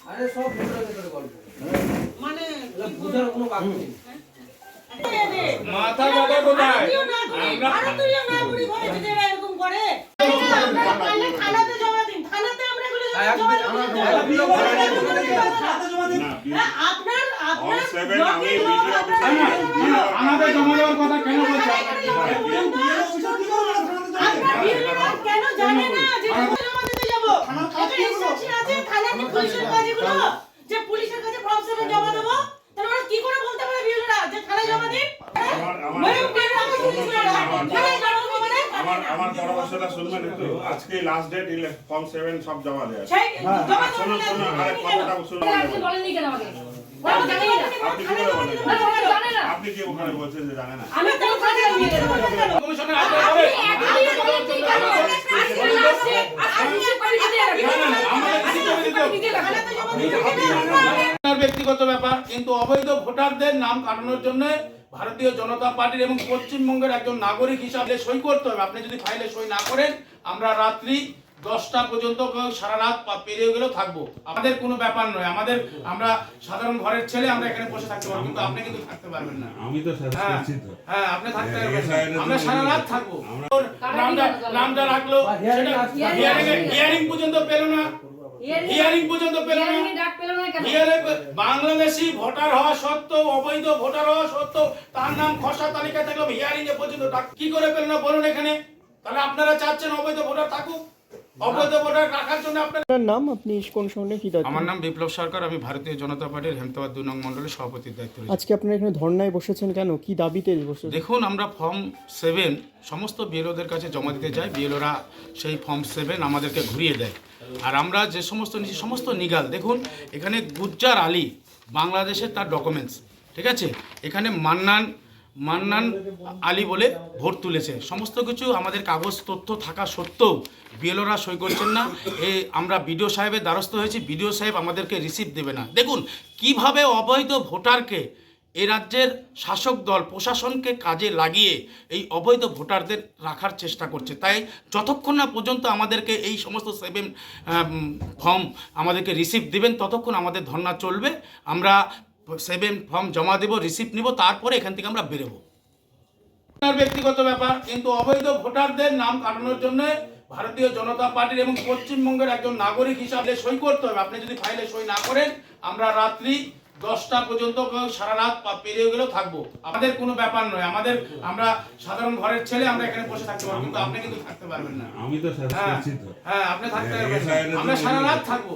আরে সব ভেতরে ভেতরে গল্প মানে বুঝার কোনো বাকি নেই। মাথা ব্যথা কোথায়? ভারতীয় নাগরিক হয়ে যদি এরা এরকম করে থানাতে জমা দিন। থানাতে আমরা এগুলো জমা দিই। আপনার আমাদের জমা দেওয়ার কথা কেন বলছেন? কেন জানেন না যে জমা দিতে যাব? এখানে ইনস্ট্রাকশন আছে থানাতে পুলিশের কাজ এগুলো যে পুলিশের কাছে ফর্ম 7 জমা দেব। তাহলে ওরা কি করে বলতে পারে বিউরোরা যে থানায় জমা দিন? আমার পরামর্শটা শুনবেন একটু। আজকে লাস্ট ডেট, ফর্ম 7 সব জমা দেওয়া আছে। সেই জমা শুনুন শুনুন, আরে কথাটা শুনুন। আপনি বলেননি কেন আমাকে? আপনি কি করে বলেন? জানেন না। আপনি কি ওখানে বলছেন যে জানেন না? আমি তো থানায় নিয়ে যাব কেন? কমিশনে আসতে হবে। আপনার ব্যক্তিগত ব্যাপার, কিন্তু অবৈধ ভোটারদের নাম কাটানোর জন্য ভারতীয় জনতা পার্টির এবং পশ্চিমবঙ্গের একজন নাগরিক হিসাবে সই করতে হবে। আপনি যদি ফাইলে সই না করেন, আমরা রাত্রি 10টা পর্যন্ত সারা রাত পেরিয়ে গেলেও থাকবো। আমাদের কোনো ব্যাপার নয়। আমরা সাধারণ ঘরের ছেলে, আমরা এখানে বসে থাকতে পারবো, কিন্তু আপনি কিন্তু থাকতে পারবেন না। আমি তো স্যার করছি তো। হ্যাঁ, আপনি থাকতে পারবেন না। আমরা সারা রাত থাকবো। নামটা রাখলো, হিয়ারিং পর্যন্ত পেল না। হিয়ারিং পর্যন্ত পেল না। বাংলাদেশি ভোটার হওয়া সত্ত্বেও, অবৈধ ভোটার হওয়া সত্ত্বেও তার নাম খসড়া তালিকায় থাকলো, হিয়ারিং এ পর্যন্ত কি করে পেল না বলুন এখানে? তাহলে আপনারা চাচ্ছেন অবৈধ ভোটার থাকুক? অবৈধ ভোটার রাখার জন্য আপনার নাম, আপনি কোন সংগঠনে কি দায়িত্ব? আমার নাম বিপ্লব সরকার, আমি ভারতীয় জনতা পার্টির হেমতাবাদ 2 নং মণ্ডলের সভাপতির দায়িত্ব রয়েছে। আজকে আপনারা এখানে ধর্নায় বসেছেন কেন? কি দাবিতে বসেছেন? দেখুন, আমরা ফর্ম 7 সমস্ত বিএলওদের কাছে জমা দিতে যাই। বিএলওরা সেই ফর্ম 7 আমাদেরকে ঘুরিয়ে দেয়। আর আমরা যে সমস্ত নিগাল, দেখুন এখানে গুজ্জার আলী বাংলাদেশের তার ডকুমেন্টস, ঠিক আছে, এখানে মান্নান আলী বলে ভোট তুলেছে, সমস্ত কিছু আমাদের কাগজ তথ্য থাকা সত্ত্বেও বিএলওরা সই করছেন না। আমরা বিডিও সাহেবের দ্বারস্থ হয়েছি, বিডিও সাহেব আমাদেরকে রিসিভ দেবে না। দেখুন কিভাবে অবৈধ ভোটারকে এই রাজ্যের শাসক দল প্রশাসনকে কাজে লাগিয়ে এই অবৈধ ভোটারদের রাখার চেষ্টা করছে। তাই যতক্ষণ না পর্যন্ত আমাদেরকে এই সমস্ত 7 ফর্ম আমাদেরকে রিসিভ দেবেন, ততক্ষণ আমাদের ধর্না চলবে। আমরা 7 ফর্ম জমা দেব, রিসিপ্ট নিব, তারপরে এখান থেকে আমরা বেরোবো। আপনার ব্যক্তিগত ব্যাপার, কিন্তু অবৈধ ভোটারদের নাম কাটানোর জন্য ভারতীয় জনতা পার্টির এবং পশ্চিমবঙ্গের একজন নাগরিক হিসাবে সই করতে হবে। আপনি যদি ফাইলে সই না করেন, আমরা রাত্রি 10টা পর্যন্ত সারা রাত পেরিয়ে গেলেও থাকবো। আমাদের কোনো ব্যাপার নয়। আমরা সাধারণ ঘরের ছেলে, আমরা এখানে বসে থাকতে পারবো, কিন্তু আপনি কিন্তু থাকতে পারবেন না। আমি তো স্যার করছি তো। হ্যাঁ, আপনি থাকতে পারবেন না। আমরা সারা রাত থাকবো।